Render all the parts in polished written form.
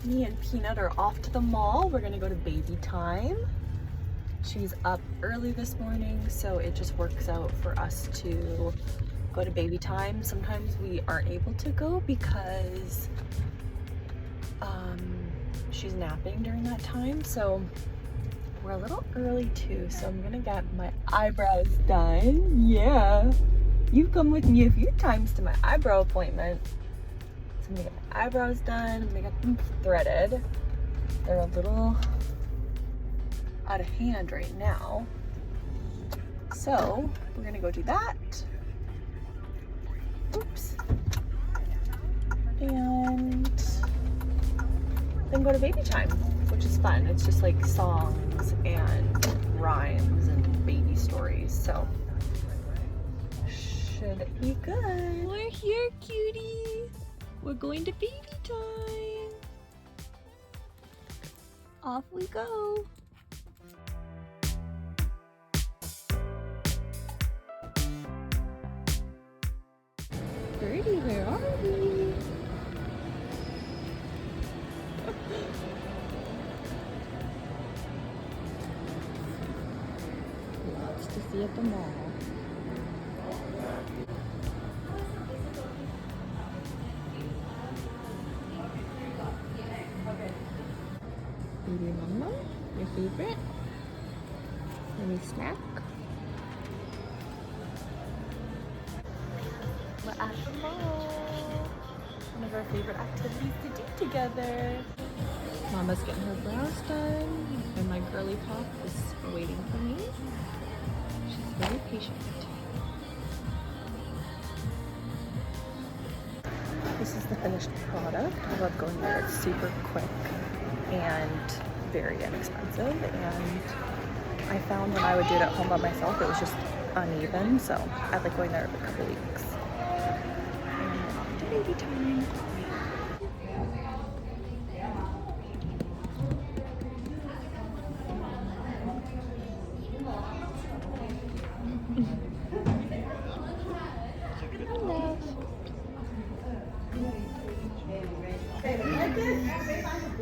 Me and Peanut are off to the mall. We're gonna go to baby time. She's up early this morning, so it just works out for us to go to baby time. Sometimes we aren't able to go because she's napping during that time, so we're a little early too. So I'm gonna get my eyebrows done. Yeah, you've come with me a few times to my eyebrow appointment. So I'm gonna get my eyebrows done. I'm gonna get them threaded. They're a little out of hand right now, so we're gonna go do that. Oops. And then go to baby time, which is fun. It's just like songs and rhymes and baby stories, so should be good. We're here, cutie. We're going to baby time. Off we go. Birdie, where are we? Lots to see at the mall. Baby mama, your favorite? Any snack? We're at the mall. One of our favorite activities to do together. Mama's getting her brows done, and my girly pop is waiting for me. She's very patient. This is the finished product. I love going there. It's super quick and very inexpensive. And I found when I would do it at home by myself, it was just uneven. So I like going there every couple weeks. And off to baby time.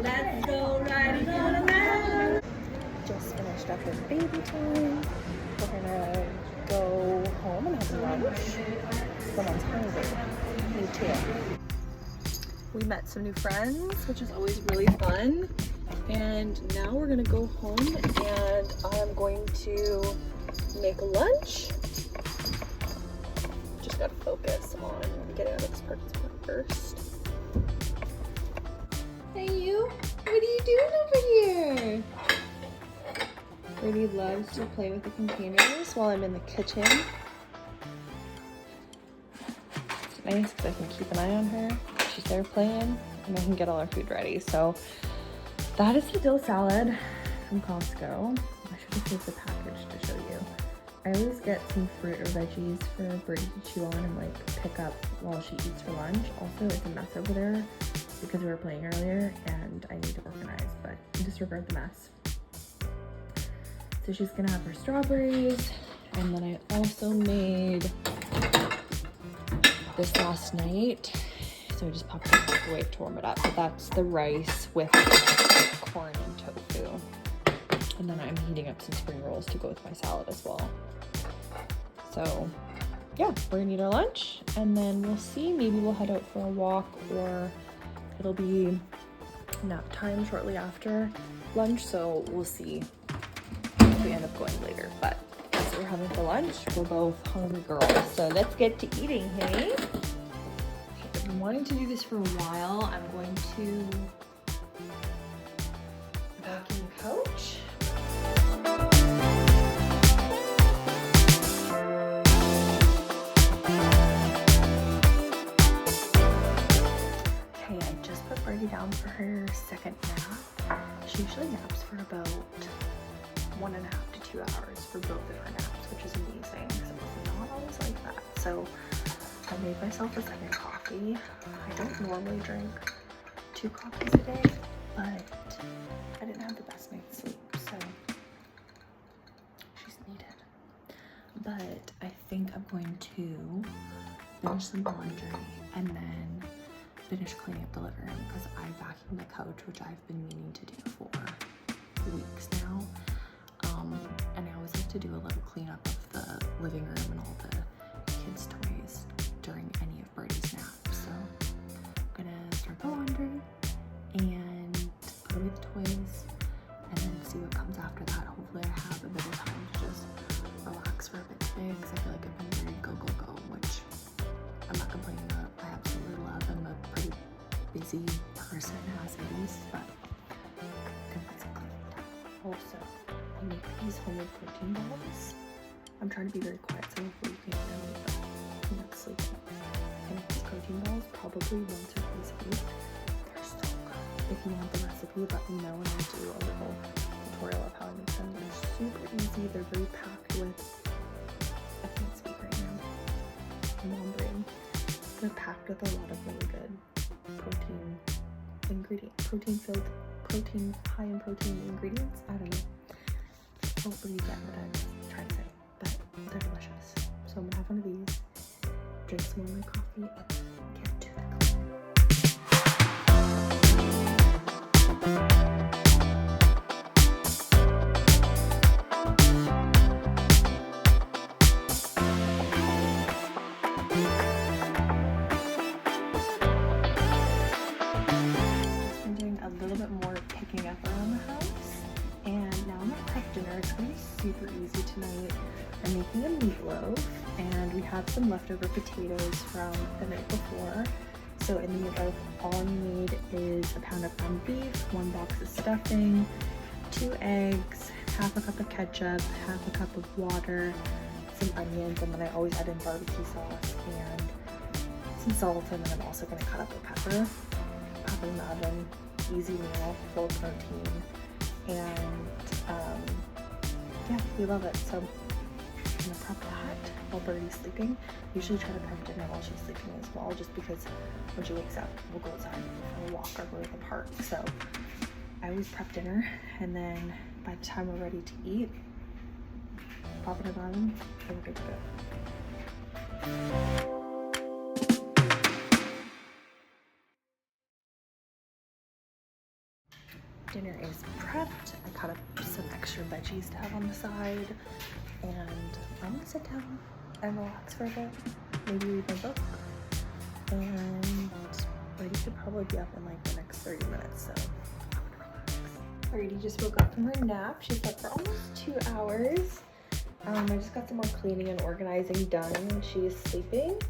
Let's go riding on a mountain. Just finished up with baby time. We're gonna go home and have lunch. Someone's hungry. Me too. We met some new friends, which is always really fun. And now we're gonna go home and I'm going to make lunch. Just gotta focus on getting out of this parking spot first. Hey you, what are you doing over here? Birdie loves to play with the containers while I'm in the kitchen. It's nice because I can keep an eye on her. She's there playing and I can get all our food ready. So that is the dill salad from Costco. I should have saved the package to show you. I always get some fruit or veggies for Birdie to chew on and like pick up while she eats for lunch. Also, it's a mess over there because we were playing earlier and I need to organize, but disregard the mess. So she's gonna have her strawberries, and then I also made this last night. So I just popped it in the microwave to warm it up, but that's the rice with corn and tofu. And then I'm heating up some spring rolls to go with my salad as well. So yeah, we're gonna eat our lunch and then we'll see. Maybe we'll head out for a walk or it'll be nap time shortly after lunch. So we'll see if we end up going later, but that's what we're having for lunch. We're both hungry girls. So let's get to eating, hey? I've been wanting to do this for a while. I'm going to vacuum the couch. Birdie down for her second nap. She usually naps for about 1.5 to 2 hours for both of her naps, which is amazing because it's not always like that. So I made myself a second coffee. I don't normally drink 2 coffees a day, but I didn't have the best night's sleep, so she's needed. But I think I'm going to finish some laundry and then finish cleaning up the living room because I vacuumed the couch, which I've been meaning to do for weeks now. And I always like to do a little cleanup of the living room and all the kids' toys during any of Birdie's naps. So I'm gonna start the laundry and put away the toys and then see what comes after that. Hopefully I have a bit of time to just relax for a bit today because I feel like I've been very go, which I'm not complaining about. I absolutely love. I'm a pretty busy person as it is, but I'm gonna get some cleaning done. Also, I make these homemade protein balls. I'm trying to be very quiet so hopefully you can't hear me, but I'm not sleeping. I make these protein balls probably once or twice a week. They're so good. If you want the recipe, let me know and I'll do a little tutorial of how I make them. They're super easy. They're very packed with, I can't speak right now, I'm on brain. They're packed with a lot of really good protein ingredients, protein high in protein ingredients. I don't know. Hopefully you get what I'm trying to say, but they're delicious. So I'm gonna have one of these, drink some more of my coffee, and get to the super easy tonight. I'm making a meatloaf and we have some leftover potatoes from the night before. So in the meatloaf, all you need is a pound of ground beef, 1 box of stuffing, 2 eggs, half a cup of ketchup, half a cup of water, some onions, and then I always add in barbecue sauce and some salt, and then I'm also going to cut up a pepper. Pop it in the oven. Easy meal, full of protein, and yeah, we love it. So I'm gonna prep that while Birdie's sleeping. Usually try to prep dinner while she's sleeping as well, just because when she wakes up, we'll go outside for a walk or go to the park. So I always prep dinner, and then by the time we're ready to eat, pop it in the oven, and we're good to go. Dinner is prepped. I cut up some extra veggies to have on the side, and I'm gonna sit down and relax for a bit, maybe read my book, and Brady should probably be up in like the next 30 minutes, so I'm gonna relax. Brady just woke up from her nap. She slept for almost 2 hours. I just got some more cleaning and organizing done when she was sleeping.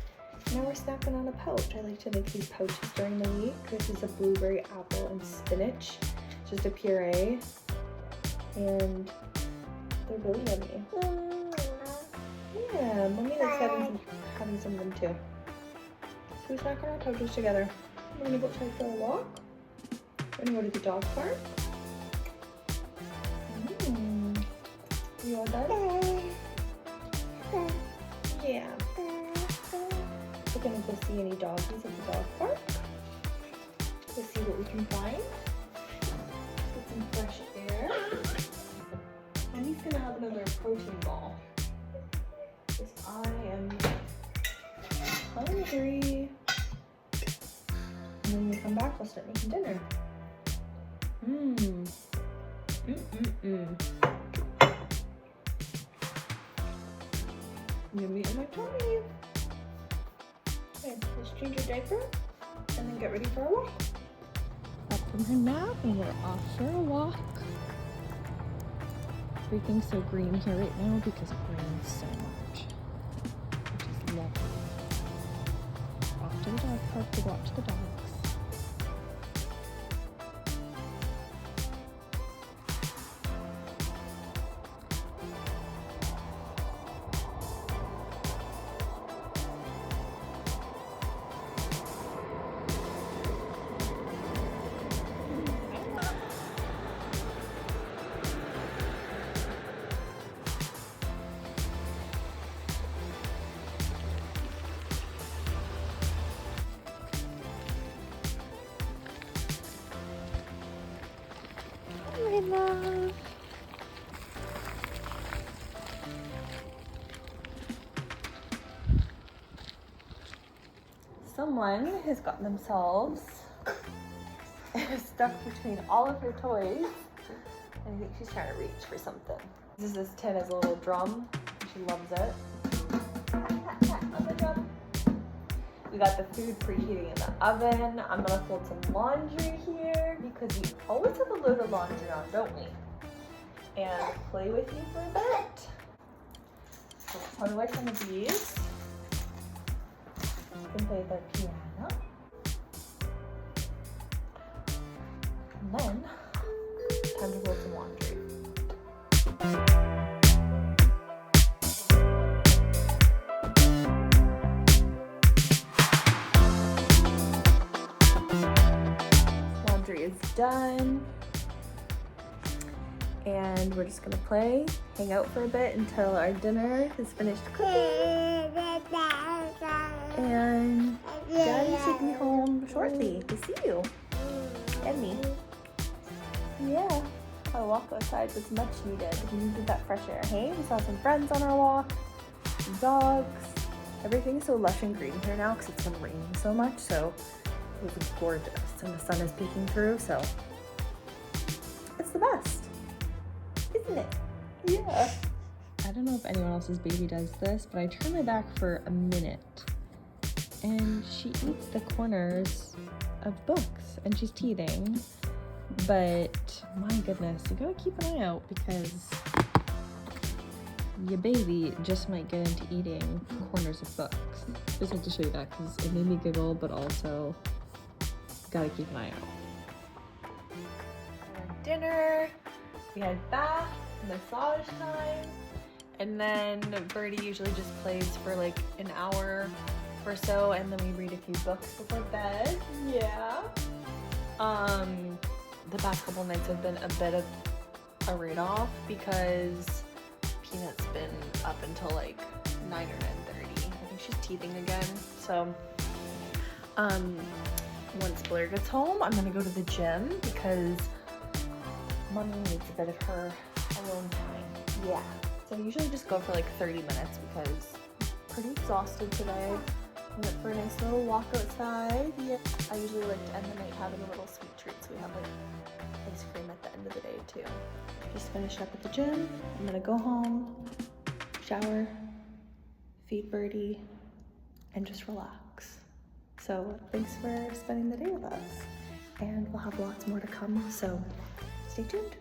Now we're snacking on a poach. I like to make these poaches during the week. This is a blueberry, apple, and spinach. Just a puree, and they're really yummy. Yeah, mommy likes having some of them too. So we snack on our poaches together. We're gonna go outside for a walk. We're gonna go to the dog park. You want that? Yeah. We're gonna go see any doggies at the dog park. Let's see what we can find. Some fresh air. And he's gonna have another protein ball. Because I am hungry. And when we come back, we'll start making dinner. Yummy in my tummy. Okay, let's change your diaper and then get ready for a walk. Up from her nap and we're off for a walk. Everything's so green here right now because it rains so much, which is lovely. Off to the dog park to watch the dogs. My love. someone has gotten themselves stuck between all of her toys. And I think she's trying to reach for something. This tin is a little drum. She loves it. On the drum. We got the food preheating in the oven. I'm gonna fold some laundry here because we always have a load of laundry on, don't we? And play with you for a bit. So put away some of these. You can play the piano. And then, time to fold some laundry. Laundry is done. And we're just gonna play, hang out for a bit until our dinner is finished cooking. And Daddy should be home shortly to see you and me. Yeah, our walk outside was much needed. We needed that fresh air. Hey, we saw some friends on our walk, some dogs. Everything's so lush and green here now because it's been raining so much. So it was gorgeous, and the sun is peeking through. So it's the best, isn't it? Yeah. I don't know if anyone else's baby does this, but I turn my back for a minute and she eats the corners of books and she's teething. But my goodness, you gotta keep an eye out because your baby just might get into eating corners of books. Just have to show you that because it made me giggle, but also gotta keep an eye out. Dinner, we had bath, massage time, and then Birdie usually just plays for like an hour or so, and then we read a few books before bed. Yeah. The past couple nights have been a bit of a write-off because Peanut's been up until like 9 or 9:30. I think she's teething again. So once Blair gets home, I'm gonna go to the gym because Mommy needs a bit of her alone time. Yeah. So I usually just go for like 30 minutes because I'm pretty exhausted today. Went for a nice little walk outside. Yeah. I usually like to end the night having a little sweet treat, so we have like ice cream at the end of the day too. Just finished up at the gym. I'm gonna go home, shower, feed Birdie, and just relax. So thanks for spending the day with us. And we'll have lots more to come, so stay tuned.